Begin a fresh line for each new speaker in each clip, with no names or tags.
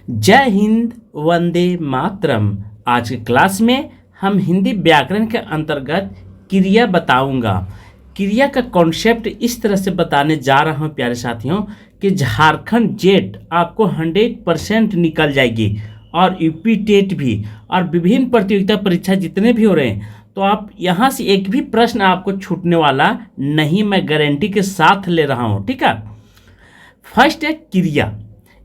जय हिंद, वंदे मातरम। आज की क्लास में हम हिंदी व्याकरण के अंतर्गत क्रिया बताऊंगा। क्रिया का कॉन्सेप्ट इस तरह से बताने जा रहा हूं प्यारे साथियों कि झारखंड जेट आपको 100% निकल जाएगी और यूपी टेट भी और विभिन्न प्रतियोगिता परीक्षा जितने भी हो रहे हैं, तो आप यहाँ से एक भी प्रश्न आपको छूटने वाला नहीं, मैं गारंटी के साथ ले रहा हूँ। ठीक है, फर्स्ट है क्रिया,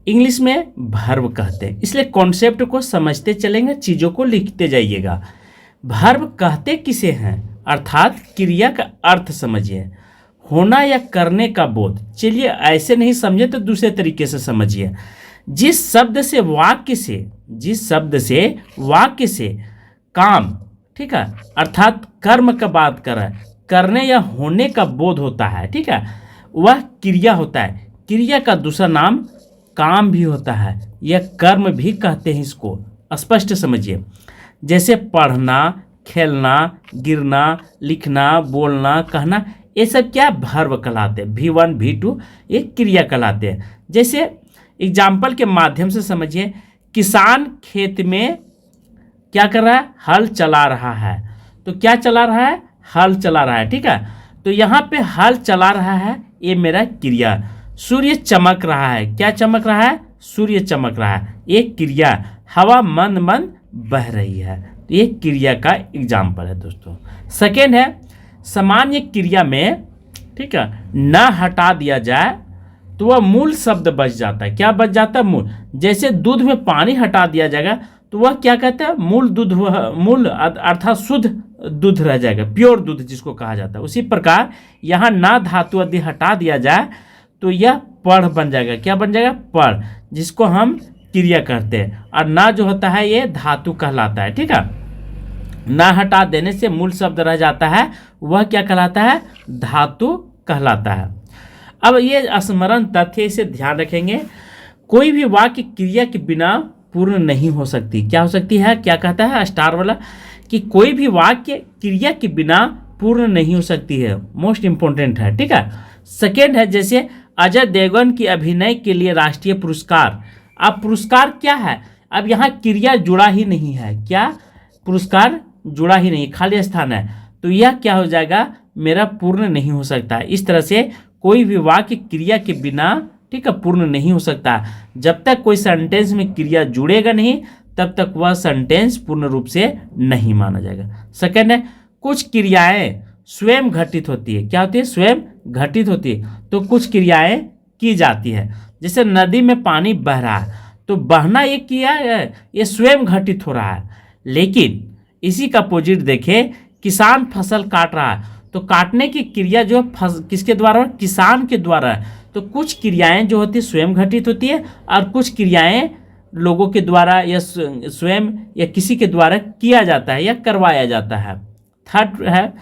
इंग्लिश में वर्ब कहते हैं, इसलिए कॉन्सेप्ट को समझते चलेंगे, चीज़ों को लिखते जाइएगा। वर्ब कहते किसे हैं, अर्थात क्रिया का अर्थ समझिए, होना या करने का बोध। चलिए ऐसे नहीं समझे तो दूसरे तरीके से समझिए। जिस शब्द से वाक्य से काम, ठीक है, अर्थात कर्म का बात कर रहा है, करने या होने का बोध होता है, ठीक है, वह क्रिया होता है। क्रिया का दूसरा नाम काम भी होता है, यह कर्म भी कहते हैं, इसको स्पष्ट समझिए। जैसे पढ़ना, खेलना, गिरना, लिखना, बोलना, कहना, ये सब क्या वर्ब कहलाते हैं। V1 V2 ये क्रिया कहलाते हैं। जैसे एग्जाम्पल के माध्यम से समझिए, किसान खेत में क्या कर रहा है, हल चला रहा है। तो क्या चला रहा है, हल चला रहा है, ठीक है। तो यहाँ पे हल चला रहा है, ये मेरा क्रिया। सूर्य चमक रहा है, क्या चमक रहा है, सूर्य चमक रहा है, ये क्रिया। हवा मंद मंद बह रही है, तो ये क्रिया का एग्जाम्पल है दोस्तों। सेकेंड है सामान्य क्रिया में, ठीक है, न हटा दिया जाए तो वह मूल शब्द बच जाता है। क्या बच जाता है, मूल। जैसे दूध में पानी हटा दिया जाएगा तो वह क्या कहते हैं, मूल दूध, मूल अर्थात शुद्ध दूध रह जाएगा, प्योर दूध जिसको कहा जाता है। उसी प्रकार यहाँ ना धातु आदि हटा दिया जाए तो यह पढ़ बन जाएगा। क्या बन जाएगा, पढ़, जिसको हम क्रिया करते हैं। और ना जो होता है ये धातु कहलाता है, ठीक है। ना हटा देने से मूल शब्द रह जाता है, वह क्या कहलाता है, धातु कहलाता है। अब ये स्मरण तथ्य, इसे ध्यान रखेंगे। कोई भी वाक्य क्रिया के बिना पूर्ण नहीं हो सकती। क्या हो सकती है, क्या कहता है स्टार वाला, कि कोई भी वाक्य क्रिया के बिना पूर्ण नहीं हो सकती है। मोस्ट इंपॉर्टेंट है, ठीक है। सेकेंड है जैसे अजय देवगन की अभिनय के लिए राष्ट्रीय पुरस्कार। अब पुरस्कार क्या है, अब यहाँ क्रिया जुड़ा ही नहीं है, क्या पुरस्कार जुड़ा ही नहीं, खाली स्थान है, तो यह क्या हो जाएगा, मेरा पूर्ण नहीं हो सकता। इस तरह से कोई भी वाक्य क्रिया के बिना, ठीक है, पूर्ण नहीं हो सकता। जब तक कोई सेंटेंस में क्रिया जुड़ेगा नहीं, तब तक वह सेंटेंस पूर्ण रूप से नहीं माना जाएगा। सेकेंड है कुछ क्रियाएं स्वयं घटित होती है। क्या होती है, स्वयं घटित होती है। तो कुछ क्रियाएं की जाती है। जैसे नदी में पानी बह रहा है, तो बहना ये किया है, ये स्वयं घटित हो रहा है। लेकिन इसी का अपोजिट देखें, किसान फसल काट रहा है, तो काटने की क्रिया जो किसके द्वारा, किसान के द्वारा है। तो कुछ क्रियाएं जो होती है स्वयं घटित होती है, और कुछ क्रियाएं लोगों के द्वारा या स्वयं या किसी के द्वारा किया जाता है या करवाया जाता है। थर्ड है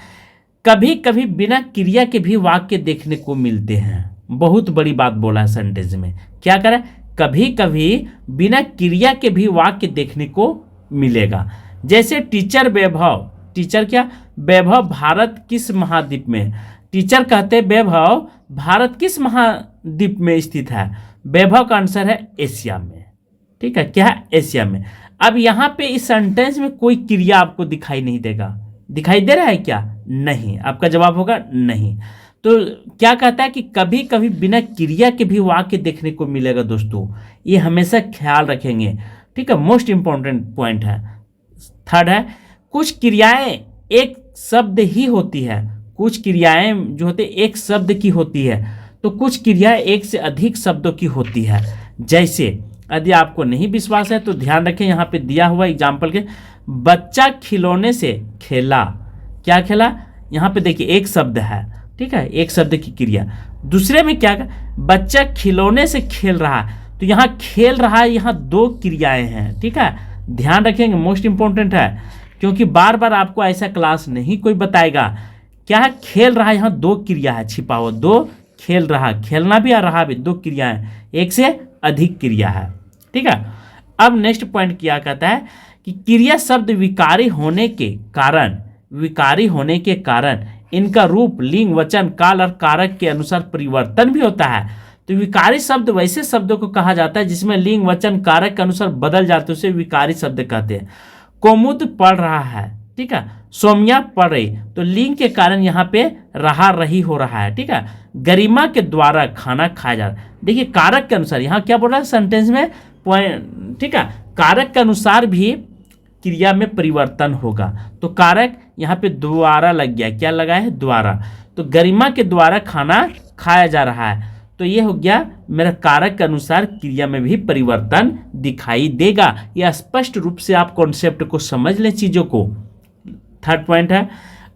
कभी कभी बिना क्रिया के भी वाक्य देखने को मिलते हैं। बहुत बड़ी बात बोला है सेंटेंस में, क्या करें, कभी कभी बिना क्रिया के भी वाक्य देखने को मिलेगा। जैसे टीचर वैभव, टीचर क्या, वैभव भारत किस महाद्वीप में, टीचर कहते हैं वैभव भारत किस महाद्वीप में स्थित है। वैभव का आंसर है एशिया में, ठीक है, क्या है, एशिया में। अब यहाँ पे इस सेंटेंस में कोई क्रिया आपको दिखाई नहीं देगा, दिखाई दे रहा है क्या, नहीं, आपका जवाब होगा नहीं। तो क्या कहता है कि कभी कभी बिना क्रिया के भी वाक्य देखने को मिलेगा दोस्तों, ये हमेशा ख्याल रखेंगे, ठीक है, मोस्ट इंपॉर्टेंट पॉइंट है। थर्ड है कुछ क्रियाएं एक शब्द ही होती है। कुछ क्रियाएं जो होते एक शब्द की होती है, तो कुछ क्रियाएं एक से अधिक शब्दों की होती है। जैसे यदि आपको नहीं विश्वास है तो ध्यान रखें, यहाँ पे दिया हुआ एग्जाम्पल के, बच्चा खिलौने से खेला, क्या खेला, यहाँ पे देखिए एक शब्द है, ठीक है, एक शब्द की क्रिया। दूसरे में क्या, बच्चा खिलौने से खेल रहा है, तो यहाँ खेल रहा है, यहाँ दो क्रियाएं हैं, ठीक है, ध्यान रखेंगे, मोस्ट इंपॉर्टेंट है, क्योंकि बार बार आपको ऐसा क्लास नहीं कोई बताएगा। क्या है, खेल रहा है, यहाँ दो क्रिया है छिपा हुआ, दो खेल रहा, खेलना भी और रहा भी, दो क्रिया है, एक से अधिक क्रिया है, ठीक है। अब नेक्स्ट पॉइंट क्या कहता है कि क्रिया शब्द विकारी होने के कारण इनका रूप, लिंग, वचन, काल और कारक के अनुसार परिवर्तन भी होता है। तो विकारी शब्द वैसे शब्दों को कहा जाता है जिसमें लिंग वचन कारक के अनुसार बदल जाते हैं, उसे विकारी शब्द कहते हैं। कुमुद पढ़ रहा है, ठीक है, सौम्या पढ़ रही, तो लिंग के कारण यहाँ पे रहा रही हो रहा है, ठीक है। गरिमा के द्वारा खाना खाया जा रहा है, देखिए कारक के अनुसार यहाँ क्या बोल रहा है सेंटेंस में, पॉइंट, ठीक है, कारक के अनुसार भी क्रिया में परिवर्तन होगा। तो कारक यहाँ पे द्वारा लग गया, क्या लगा है, द्वारा। तो गरिमा के द्वारा खाना खाया जा रहा है, तो ये हो गया मेरा कारक के अनुसार क्रिया में भी परिवर्तन दिखाई देगा। यह स्पष्ट रूप से आप कॉन्सेप्ट को समझ लें चीजों को। थर्ड पॉइंट है,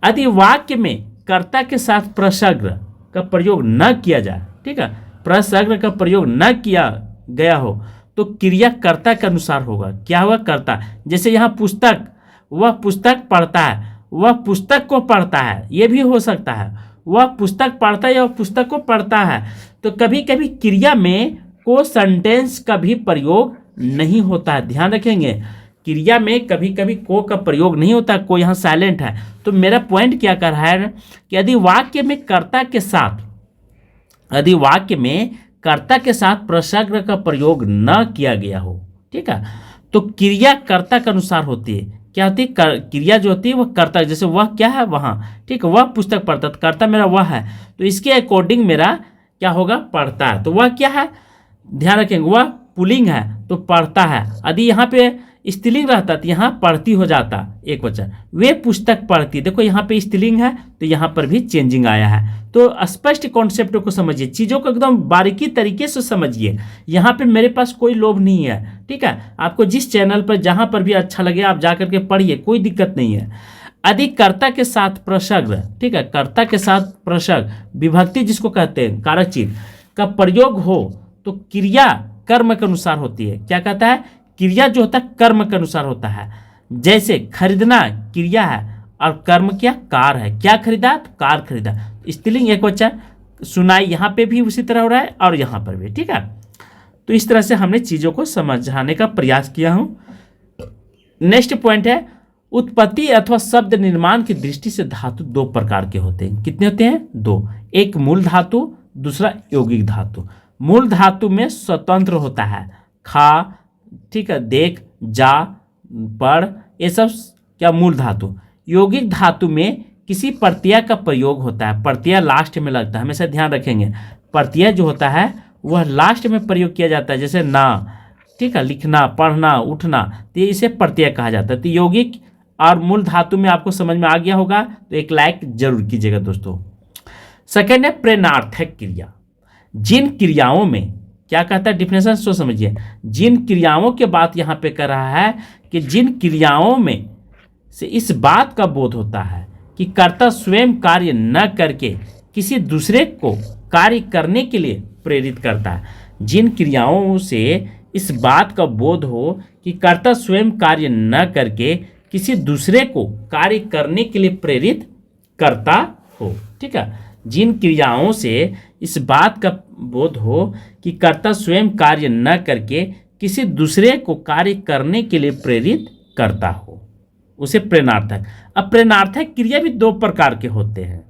यदि वाक्य में कर्ता के साथ प्रसर्ग का प्रयोग न किया जाए, ठीक है, प्रसर्ग का प्रयोग न किया गया हो तो क्रिया कर्ता के अनुसार होगा। क्या होगा, कर्ता। जैसे यहाँ पुस्तक, वह पुस्तक पढ़ता है, वह पुस्तक को पढ़ता है, ये भी हो सकता है, वह पुस्तक पढ़ता है या वह पुस्तक को पढ़ता है। तो कभी कभी क्रिया में को सेंटेंस का भी प्रयोग नहीं होता है, ध्यान रखेंगे। क्रिया में कभी कभी को का प्रयोग नहीं होता, को यहाँ साइलेंट है। तो मेरा पॉइंट क्या कर रहा है कि यदि वाक्य में कर्ता के साथ, यदि वाक्य में कर्ता के साथ प्रसर्ग का प्रयोग न किया गया हो, ठीक है, तो क्रिया कर्ता के अनुसार होती है। क्या होती है, क्रिया जो होती है वह कर्ता, जैसे वह क्या है वहाँ, ठीक है, वह पुस्तक पढ़ता, तो कर्ता मेरा वह है, तो इसके अकॉर्डिंग मेरा क्या होगा, पढ़ता है। तो वह क्या है, ध्यान रखेंगे, वह पुल्लिंग है तो पढ़ता है। यदि यहाँ पे स्त्रीलिंग रहता तो यहाँ पढ़ती हो जाता एक वचन, वे पुस्तक पढ़ती। देखो यहाँ पे स्त्रीलिंग है तो यहाँ पर भी चेंजिंग आया है। तो स्पष्ट कॉन्सेप्ट को समझिए, चीज़ों को एकदम बारीकी तरीके से समझिए। यहाँ पे मेरे पास कोई लोभ नहीं है, ठीक है, आपको जिस चैनल पर जहाँ पर भी अच्छा लगे आप जा करके पढ़िए, कोई दिक्कत नहीं है। यदि कर्ता के साथ प्रसर्ग, ठीक है, कर्ता के साथ प्रसर्ग विभक्ति जिसको कहते हैं कारक चिन्ह का प्रयोग हो तो क्रिया कर्म के अनुसार होती है। क्या कहता है, क्रिया जो होता है कर्म के अनुसार होता है। जैसे खरीदना क्रिया है और कर्म क्या, कार है। क्या खरीदा, तो कार खरीदा, स्त्रीलिंग एक वचन। सुनाई यहाँ पे भी उसी तरह हो रहा है और यहाँ पर भी, ठीक है। तो इस तरह से हमने चीज़ों को समझाने का प्रयास किया हूँ। नेक्स्ट पॉइंट है, उत्पत्ति अथवा शब्द निर्माण की दृष्टि से धातु दो प्रकार के होते हैं। कितने होते हैं, दो। एक मूल धातु, दूसरा यौगिक धातु। मूल धातु में स्वतंत्र होता है, खा, ठीक है, देख, जा, पढ़, ये सब क्या मूल धातु। यौगिक धातु में किसी प्रत्यय का प्रयोग होता है, प्रत्यय लास्ट में लगता है, हमेशा ध्यान रखेंगे। प्रत्यय जो होता है वह लास्ट में प्रयोग किया जाता है, जैसे ना, ठीक है, लिखना, पढ़ना, उठना, तो इसे प्रत्यय कहा जाता है। तो यौगिक और मूल धातु में आपको समझ में आ गया होगा, तो एक लाइक जरूर कीजिएगा दोस्तों। सेकेंड है प्रेरणार्थक क्रिया। जिन क्रियाओं में, क्या कहता है डिफिनेशन सो समझिए, जिन क्रियाओं के बात यहाँ पे कर रहा है कि जिन क्रियाओं में से इस बात का बोध होता है कि कर्ता स्वयं कार्य न करके किसी दूसरे को कार्य करने के लिए प्रेरित करता है। जिन क्रियाओं से इस बात का बोध हो कि कर्ता स्वयं कार्य न करके किसी दूसरे को कार्य करने के लिए प्रेरित करता हो, ठीक है। जिन क्रियाओं से इस बात का बोध हो कि कर्ता स्वयं कार्य न करके किसी दूसरे को कार्य करने के लिए प्रेरित करता हो, उसे प्रेरणार्थक। अब प्रेरणार्थक क्रिया भी दो प्रकार के होते हैं,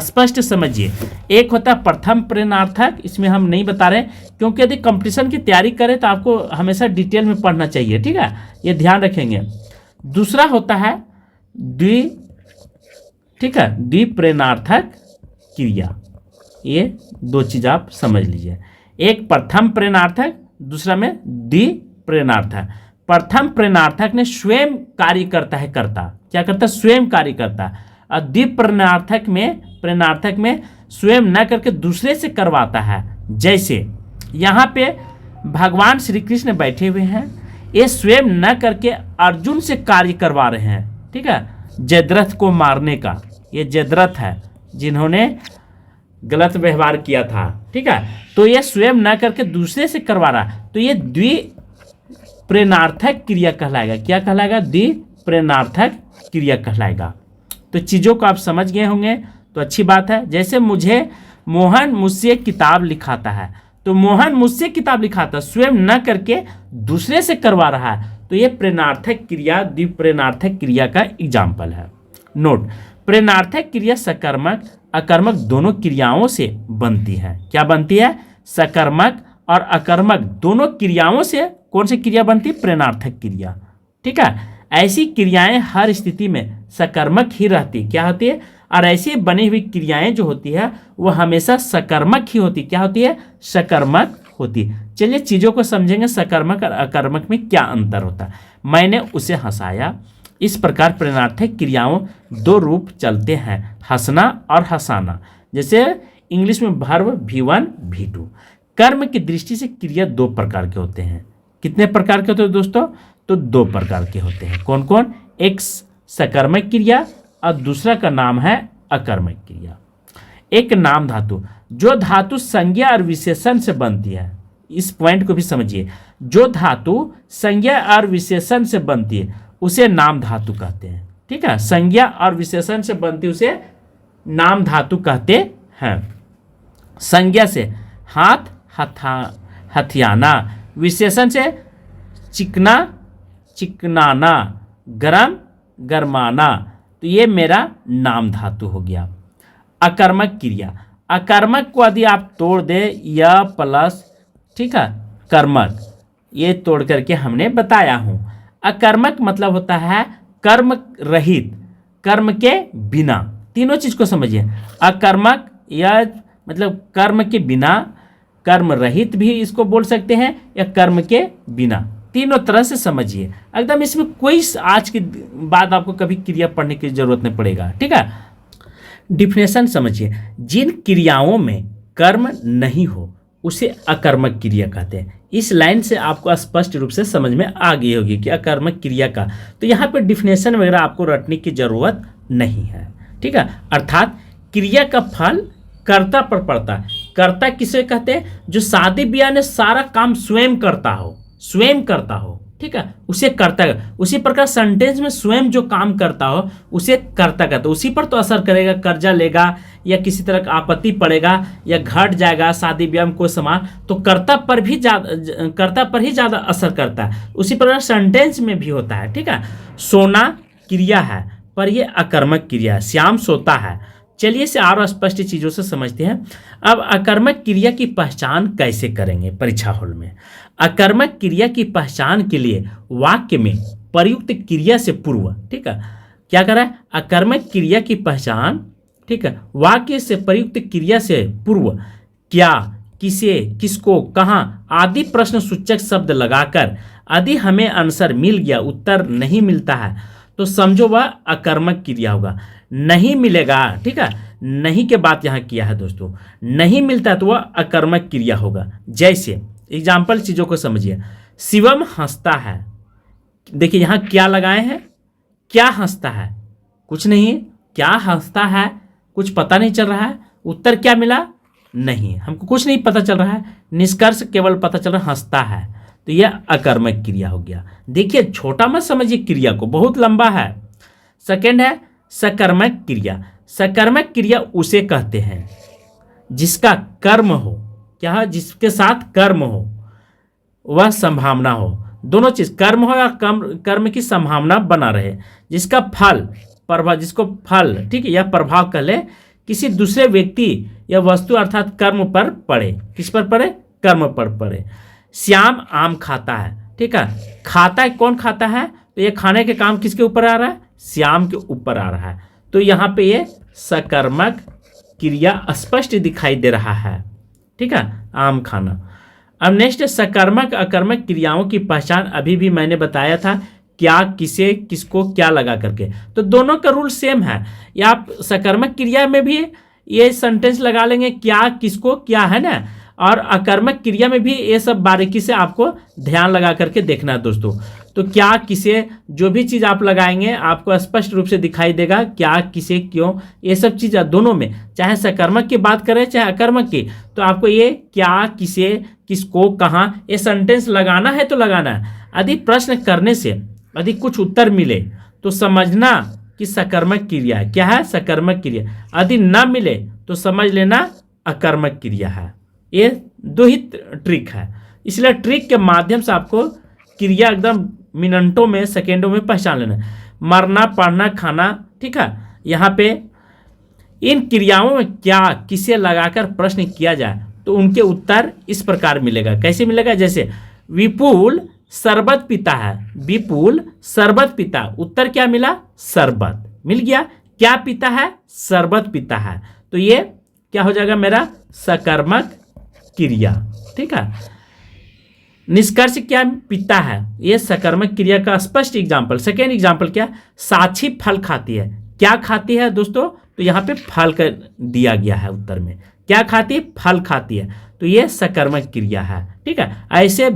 स्पष्ट समझिए। एक होता है प्रथम प्रेरणार्थक, इसमें हम नहीं बता रहे क्योंकि यदि कंपटीशन की तैयारी करें तो आपको हमेशा डिटेल में पढ़ना चाहिए, ठीक है, ये ध्यान रखेंगे। दूसरा होता है द्वि, ठीक है, द्विप्रेरणार्थक क्रिया। ये दो चीज आप समझ लीजिए, एक प्रथम प्रेरणार्थक, दूसरा में द्विप्रेरणार्थक। प्रथम प्रेरणार्थक ने स्वयं कार्य करता है, कर्ता क्या करता है, स्वयं कार्य करता है। और द्विप्रेरणार्थक में स्वयं न करके दूसरे से करवाता है। जैसे यहाँ पे भगवान श्री कृष्ण बैठे हुए हैं, ये स्वयं न करके अर्जुन से कार्य करवा रहे हैं, ठीक है, जयद्रथ को मारने का। ये जयद्रथ है जिन्होंने गलत व्यवहार किया था, ठीक है, तो ये स्वयं न करके दूसरे से करवा रहा, तो ये द्विप्रेरणार्थक क्रिया कहलाएगा। क्या कहलाएगा, द्विप्रेरणार्थक क्रिया कहलाएगा। तो चीज़ों को आप समझ गए होंगे तो अच्छी बात है। जैसे मोहन मुझसे किताब लिखाता है, तो मोहन मुझसे किताब लिखाता है, स्वयं न करके दूसरे से करवा रहा है, तो ये प्रेरणार्थक क्रिया द्विप्रेरणार्थक क्रिया का एग्जाम्पल है। नोट, प्रेरणार्थक क्रिया सकर्मक अकर्मक दोनों क्रियाओं से बनती है। क्या बनती है, सकर्मक और अकर्मक दोनों क्रियाओं से कौन सी क्रिया बनती है? प्रेरणार्थक क्रिया। ठीक है, ऐसी क्रियाएं हर स्थिति में सकर्मक ही रहती, क्या होती है? और ऐसी बनी हुई क्रियाएं जो होती है वो हमेशा सकर्मक ही होती, क्या होती है? सकर्मक होती। चलिए चीज़ों को समझेंगे, सकर्मक और अकर्मक में क्या अंतर होता है। मैंने उसे हंसाया। इस प्रकार प्रेरणार्थक क्रियाओं दो रूप चलते हैं, हंसना और हंसाना। जैसे इंग्लिश में वर्ब V1 V2। कर्म की दृष्टि से क्रिया दो प्रकार के होते हैं। कितने प्रकार के होते हैं दोस्तों? तो दो प्रकार के होते हैं। कौन कौन? एक सकर्मक क्रिया और दूसरा का नाम है अकर्मक क्रिया। एक नाम धातु, जो धातु संज्ञा और विशेषण से बनती है, इस पॉइंट को भी समझिए। जो धातु संज्ञा और विशेषण से बनती है उसे नाम धातु कहते हैं। ठीक है, संज्ञा और विशेषण से बनती उसे नाम धातु कहते हैं। संज्ञा से हाथ हथियाना, विशेषण से चिकना चिकनाना, गरम गरमाना, तो ये मेरा नाम धातु हो गया। अकर्मक क्रिया, अकर्मक को यदि आप तोड़ दे या प्लस, ठीक है, कर्मक, ये तोड़ करके हमने बताया हूं। अकर्मक मतलब होता है कर्म रहित, कर्म के बिना। तीनों चीज को समझिए। अकर्मक या मतलब कर्म के बिना, कर्म रहित भी इसको बोल सकते हैं, या कर्म के बिना, तीनों तरह से समझिए। एकदम इसमें कोई आज के बाद आपको कभी क्रिया पढ़ने की जरूरत नहीं पड़ेगा। ठीक है, डिफिनेशन समझिए। जिन क्रियाओं में कर्म नहीं हो उसे अकर्मक क्रिया कहते हैं। इस लाइन से आपको स्पष्ट रूप से समझ में आ गई होगी कि अकर्मक क्रिया का, तो यहाँ पे डिफिनेशन वगैरह आपको रटने की जरूरत नहीं है। ठीक है, अर्थात क्रिया का फल कर्ता पर पड़ता है। कर्ता किसे कहते हैं? जो शादी ब्याह में सारा काम स्वयं करता हो, स्वयं करता हो। ठीक है, उसे कर्ता। उसी प्रकार सेंटेंस में स्वयं जो काम करता हो उसे कर्ता कहते हैं। उसी पर तो असर करेगा, कर्जा लेगा या किसी तरह का आपत्ति पड़ेगा या घट जाएगा शादी ब्याह में कोई सामान, तो कर्ता पर ही ज़्यादा असर करता है। उसी प्रकार सेंटेंस में भी होता है। ठीक है, सोना क्रिया है पर यह अकर्मक क्रिया है। श्याम सोता है। चलिए इसे और स्पष्ट चीज़ों से समझते हैं। अब अकर्मक क्रिया की पहचान कैसे करेंगे परीक्षा हॉल में? अकर्मक क्रिया की पहचान के लिए वाक्य में प्रयुक्त क्रिया से पूर्व, ठीक है, क्या कर रहा है? अकर्मक क्रिया की पहचान, ठीक है, वाक्य से प्रयुक्त क्रिया से पूर्व क्या, किसे, किसको, कहाँ आदि प्रश्न सूचक शब्द लगाकर यदि हमें आंसर मिल गया, उत्तर नहीं मिलता है, तो समझो वह अकर्मक क्रिया होगा। नहीं मिलेगा, ठीक है, नहीं के बात यहाँ किया है दोस्तों, नहीं मिलता तो वह अकर्मक क्रिया होगा। जैसे एग्जाम्पल चीज़ों को समझिए। शिवम हंसता है। देखिए यहाँ क्या लगाए हैं? क्या हंसता है? कुछ नहीं। क्या हंसता है? कुछ पता नहीं चल रहा है। उत्तर क्या मिला? नहीं, हमको कुछ नहीं पता चल रहा है। निष्कर्ष केवल पता चल रहा है हंसता है, तो यह अकर्मक क्रिया हो गया। देखिए छोटा मत समझिए क्रिया को, बहुत लंबा है। सेकेंड है सकर्मक क्रिया। सकर्मक क्रिया उसे कहते हैं जिसका कर्म हो, क्या है? जिसके साथ कर्म हो, वह संभावना हो, दोनों चीज, कर्म हो या कर्म की संभावना बना रहे, जिसका फल प्रभाव, जिसको फल, ठीक है, या प्रभाव कह ले, किसी दूसरे व्यक्ति या वस्तु अर्थात कर्म पर पड़े। किस पर पड़े? कर्म पर पड़े। श्याम आम खाता है। ठीक है, खाता है, कौन खाता है? तो ये खाने के काम किसके ऊपर आ रहा है? श्याम के ऊपर आ रहा है। तो यहाँ पे ये सकर्मक क्रिया स्पष्ट दिखाई दे रहा है। ठीक है, आम खाना। अब नेक्स्ट सकर्मक अकर्मक क्रियाओं की पहचान अभी भी मैंने बताया था, क्या, किसे, किसको, क्या लगा करके। तो दोनों का रूल सेम है। या आप सकर्मक क्रिया में भी ये सेंटेंस लगा लेंगे, क्या, किसको, क्या, है ना, और अकर्मक क्रिया में भी ये सब बारीकी से आपको ध्यान लगा करके देखना है दोस्तों। तो क्या, किसे, जो भी चीज़ आप लगाएंगे आपको स्पष्ट रूप से दिखाई देगा, क्या, किसे, क्यों, ये सब चीज़ दोनों में, चाहे सकर्मक की बात करें चाहे अकर्मक की, तो आपको ये क्या, किसे, किसको, कहाँ, ये सेंटेंस लगाना है तो लगाना है। यदि प्रश्न करने से यदि कुछ उत्तर मिले तो समझना कि सकर्मक क्रिया है। क्या है? सकर्मक क्रिया। यदि न मिले तो समझ लेना अकर्मक क्रिया है। ये दो ही ट्रिक है, इसलिए ट्रिक के माध्यम से आपको क्रिया एकदम मिनटों में, सेकेंडों में पहचान लेना है। मरना, पढ़ना, खाना, ठीक है, यहाँ पे इन क्रियाओं में क्या, किसे लगाकर प्रश्न किया जाए तो उनके उत्तर इस प्रकार मिलेगा। कैसे मिलेगा? जैसे विपुल शरबत पीता है, विपुल शरबत पीता, उत्तर क्या मिला? शरबत मिल गया। क्या पीता है? शरबत पीता है। तो ये क्या हो जाएगा मेरा? सकर्मक क्रिया। ठीक है। निष्कर्ष क्या? पीता है, ये सकर्मक क्रिया का स्पष्ट एग्जाम्पल। सेकेंड एग्जाम्पल क्या? साक्षी फल खाती है। क्या खाती है दोस्तों? तो यहाँ पे फल कर दिया गया है उत्तर में। क्या खाती है? फल खाती है। तो ये सकर्मक क्रिया है। ठीक है। ऐसे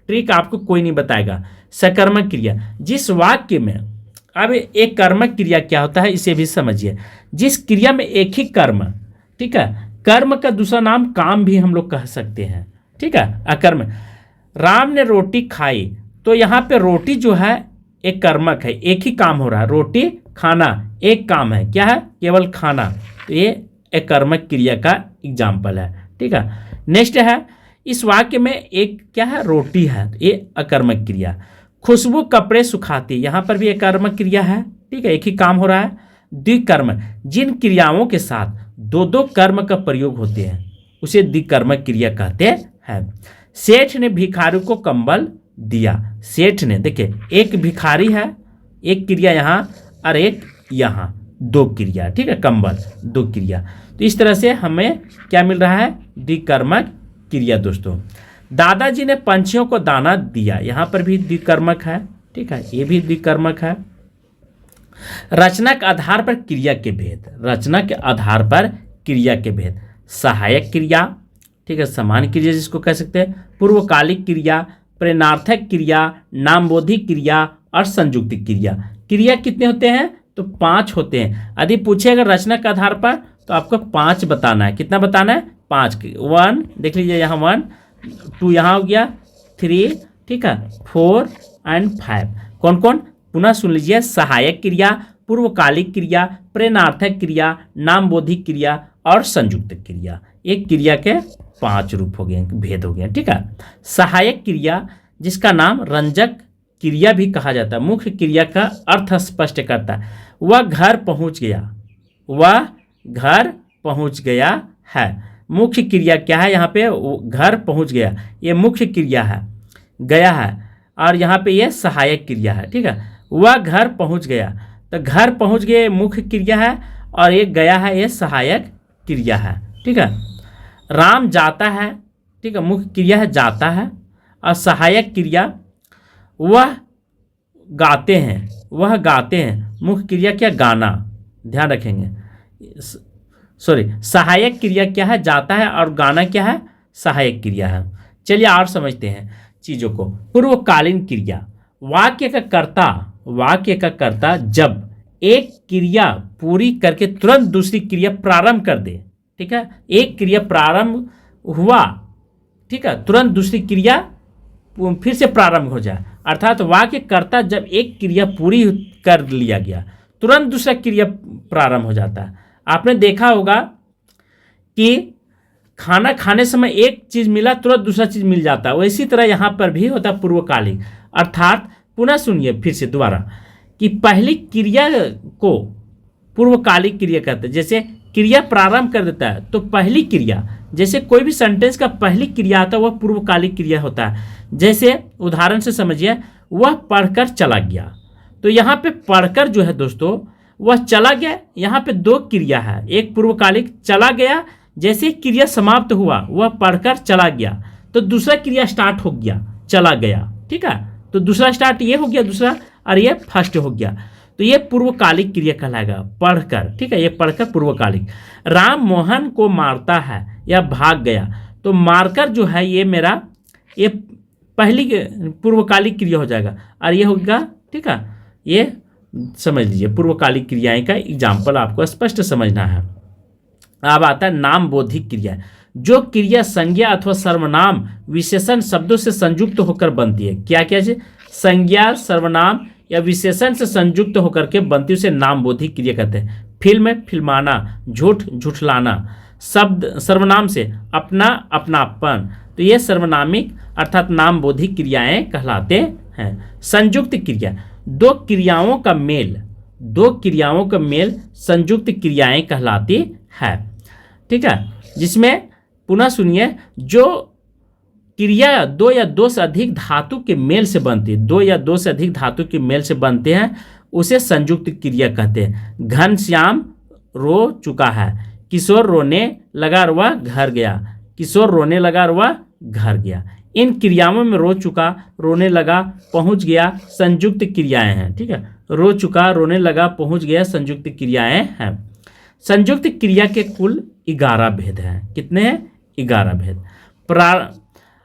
ट्रिक आपको कोई नहीं बताएगा। सकर्मक क्रिया जिस वाक्य में, अब एक कर्मक क्रिया क्या होता है इसे भी समझिए। जिस क्रिया में एक ही कर्म, ठीक है, कर्म का दूसरा नाम काम भी हम लोग कह सकते हैं। ठीक है। अकर्म, राम ने रोटी खाई, तो यहाँ पे रोटी जो है एक कर्मक है, एक ही काम हो रहा है। रोटी खाना एक काम है, क्या है? केवल खाना। तो ये एक कर्मक क्रिया का एग्जाम्पल है। ठीक है। नेक्स्ट है, इस वाक्य में एक क्या है? रोटी है, ये अकर्मक क्रिया। खुशबू कपड़े सुखाती, यहाँ पर भी एक कर्मक क्रिया है। ठीक है, एक ही काम हो रहा है। द्विकर्म, जिन क्रियाओं के साथ दो दो कर्म का प्रयोग होते हैं उसे द्विकर्मक क्रिया कहते हैं। सेठ ने भिखारी को कंबल दिया। सेठ ने, देखिए एक भिखारी है, एक क्रिया यहाँ और एक यहाँ, दो क्रिया। ठीक है, कंबल दो क्रिया। तो इस तरह से हमें क्या मिल रहा है? द्विकर्मक क्रिया दोस्तों। दादाजी ने पंछियों को दाना दिया, यहाँ पर भी द्विकर्मक है। ठीक है, ये भी द्विकर्मक है। रचना के आधार पर क्रिया के भेद, रचना के आधार पर क्रिया के भेद। सहायक क्रिया, ठीक है, समान क्रिया जिसको कह सकते हैं, पूर्वकालिक क्रिया, प्रेरणार्थक क्रिया, नामबोधी क्रिया और संयुक्त क्रिया। क्रिया कितने होते हैं? तो 5 होते हैं। यदि पूछे अगर रचना के आधार पर तो आपको 5 बताना है। कितना बताना है? 5। 1 देख लीजिए, यहाँ 1, 2 यहाँ हो गया, 3, ठीक है, 4 एंड 5। कौन कौन? पुनः सुन लीजिए। सहायक क्रिया, पूर्वकालिक क्रिया, प्रेरणार्थक क्रिया, नामबोधी क्रिया और संयुक्त क्रिया। एक क्रिया के 5 रूप हो गए, भेद हो गए। ठीक है। सहायक क्रिया जिसका नाम रंजक क्रिया भी कहा जाता है, मुख्य क्रिया का अर्थ स्पष्ट करता है। वह घर पहुंच गया, वह घर पहुंच गया है। मुख्य क्रिया क्या है? यहाँ पे घर पहुंच गया, ये मुख्य क्रिया है, गया है, और यहाँ पे ये सहायक क्रिया है। ठीक है। वह घर पहुंच गया, तो घर पहुंच गए मुख्य क्रिया है, और ये गया है, ये सहायक क्रिया है। ठीक है। राम जाता है, ठीक है, मुख्य क्रिया है जाता है, और सहायक क्रिया वह गाते हैं, वह गाते हैं, मुख्य क्रिया क्या? गाना। ध्यान रखेंगे, सॉरी, सहायक क्रिया क्या है? जाता है, और गाना क्या है? सहायक क्रिया है। चलिए और समझते हैं चीज़ों को। पूर्वकालीन क्रिया, वाक्य का कर्ता जब एक क्रिया पूरी करके तुरंत दूसरी क्रिया प्रारंभ कर दे। ठीक है, एक क्रिया प्रारंभ हुआ, ठीक है, तुरंत दूसरी क्रिया फिर से प्रारंभ हो जाए, अर्थात वाक्य कर्ता जब एक क्रिया पूरी कर लिया गया तुरंत दूसरा क्रिया प्रारंभ हो जाता है। आपने देखा होगा कि खाना खाने समय एक चीज़ मिला तुरंत दूसरा चीज़ मिल जाता है, वैसी तरह यहाँ पर भी होता है पूर्वकालिक। अर्थात पुनः सुनिए फिर से दोबारा कि पहली क्रिया को पूर्वकालिक क्रिया कहते हैं। जैसे क्रिया प्रारंभ कर देता है तो पहली क्रिया, जैसे कोई भी सेंटेंस का पहली क्रिया आता है वह पूर्वकालिक क्रिया होता है। जैसे उदाहरण से समझिए, वह पढ़कर चला गया, तो यहाँ पे पढ़कर जो है दोस्तों वह चला गया, यहाँ पे 2 क्रिया है, एक पूर्वकालिक चला गया, जैसे क्रिया समाप्त हुआ वह पढ़कर चला गया तो दूसरा क्रिया स्टार्ट हो गया, चला गया। ठीक है, तो दूसरा स्टार्ट ये हो गया दूसरा, और ये फर्स्ट हो गया, तो ये पूर्वकालिक क्रिया कहलाएगा, पढ़कर। ठीक है, ये पढ़कर पूर्वकालिक। राम मोहन को मारता है या भाग गया, तो मारकर जो है ये मेरा ये पहली पूर्वकालिक क्रिया हो जाएगा, और ये होगा, ठीक है, ये समझ लीजिए पूर्वकालिक क्रियाएं का एग्जाम्पल आपको स्पष्ट समझना है। अब आता है नामबोधिक क्रिया, जो क्रिया संज्ञा अथवा सर्वनाम विशेषण शब्दों से संयुक्त होकर बनती है। क्या क्या है? संज्ञा, सर्वनाम या विशेषण से संयुक्त होकर के बनती है, उसे नामबोधिक क्रिया कहते हैं। फिल्म, फिल्माना, झूठ, झूठलाना। शब्द, सर्वनाम से अपना, अपनापन, तो ये सर्वनामिक अर्थात नामबोधिक क्रियाएं कहलाते हैं। संयुक्त क्रिया, दो क्रियाओं का मेल संयुक्त क्रियाएं कहलाती है। ठीक है, जिसमें पुनः सुनिए, जो क्रिया दो या दो से अधिक धातु के मेल से बनती है, दो या दो से अधिक धातु के मेल से बनते हैं, उसे संयुक्त क्रिया कहते हैं। घनश्याम रो चुका है, किशोर रोने लगा और वह घर गया, किशोर रोने लगा और वह घर गया। इन क्रियाओं में रो चुका, रोने लगा, पहुंच गया संयुक्त क्रियाएं हैं। ठीक है, रो चुका, रोने लगा, पहुंच गया संयुक्त क्रियाएं हैं। संयुक्त क्रिया के कुल 11 भेद हैं। कितने हैं? 11 भेद।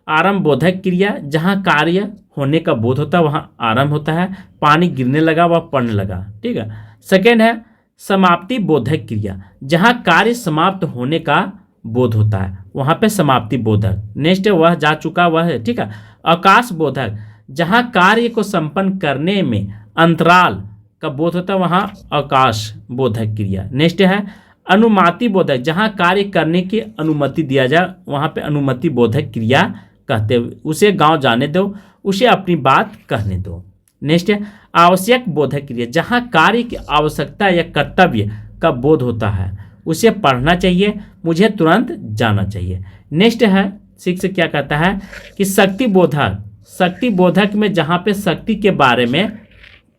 आरंभ बोधक क्रिया, जहां कार्य होने का बोध होता है वहां आरंभ होता है। पानी गिरने लगा, वह पढ़ने लगा। ठीक है। सेकेंड है समाप्ति बोधक क्रिया, जहां कार्य समाप्त होने का बोध होता है वहां पे समाप्ति बोधक। नेक्स्ट है वह जा चुका, वह है। ठीक है। अवकाश बोधक, जहां कार्य को संपन्न करने में अंतराल का बोध होता है वहां अवकाश बोधक क्रिया। नेक्स्ट है अनुमति बोधक, जहां कार्य करने की अनुमति दिया जाए वहां पे अनुमति बोधक क्रिया कहते हैं। उसे गांव जाने दो, उसे अपनी बात कहने दो। नेक्स्ट है आवश्यक बोधक क्रिया, जहां कार्य की आवश्यकता या कर्तव्य का बोध होता है, उसे पढ़ना चाहिए, मुझे तुरंत जाना चाहिए। नेक्स्ट है 6 क्या कहता है कि शक्ति बोधक, शक्ति बोधक में जहां पे शक्ति के बारे में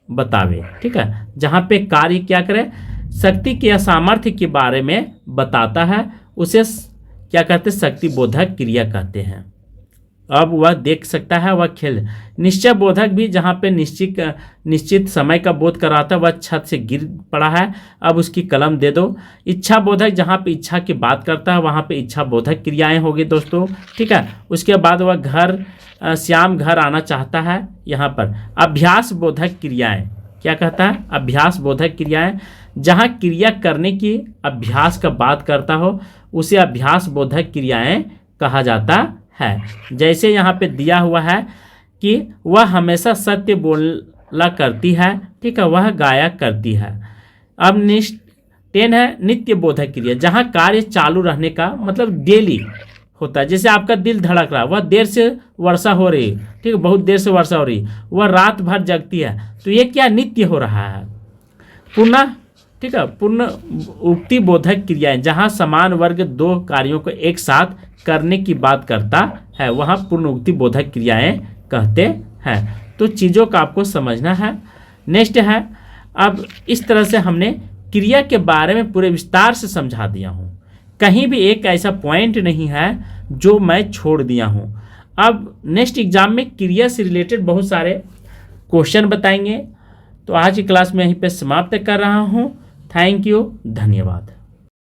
बतावे। ठीक है, जहां पे कार्य क्या करे, शक्ति के सामर्थ्य के बारे में बताता है, उसे क्या कहते हैं? शक्ति बोधक क्रिया कहते हैं। अब वह देख सकता है, वह खेल। निश्चय बोधक भी, जहाँ पे निश्चित समय का बोध कराता है, वह छत से गिर पड़ा है, अब उसकी कलम दे दो। इच्छा बोधक, जहाँ पे इच्छा की बात करता है वहाँ पे इच्छा बोधक क्रियाएं होगी दोस्तों। ठीक है। उसके बाद वह श्याम घर आना चाहता है। यहाँ पर अभ्यास बोधक क्रियाएं, क्या कहता है? अभ्यास बोधक क्रियाएं, जहाँ क्रिया करने की अभ्यास का बात करता हो उसे अभ्यास बोधक क्रियाएं कहा जाता है। जैसे यहाँ पे दिया हुआ है कि वह हमेशा सत्य बोला करती है। ठीक है, वह गाया करती है। अब नेक्स्ट 10 है नित्य बोधक क्रिया, जहाँ कार्य चालू रहने का मतलब डेली होता है। जैसे आपका दिल धड़क रहा है, वह देर से वर्षा हो रही है। ठीक है, बहुत देर से वर्षा हो रही है, वह रात भर जगती है, तो ये क्या नित्य हो रहा है। पुनः, ठीक है, पूर्ण उक्ति बोधक क्रियाएं, जहाँ समान वर्ग दो कार्यों को एक साथ करने की बात करता है वहाँ पूर्ण उक्ति बोधक क्रियाएं कहते हैं। तो चीज़ों का आपको समझना है। नेक्स्ट है, अब इस तरह से हमने क्रिया के बारे में पूरे विस्तार से समझा दिया हूँ, कहीं भी एक ऐसा पॉइंट नहीं है जो मैं छोड़ दिया हूँ। अब नेक्स्ट एग्जाम में क्रिया से रिलेटेड बहुत सारे क्वेश्चन बताएंगे। तो आज की क्लास में यहीं पे समाप्त कर रहा हूँ। थैंक यू, धन्यवाद।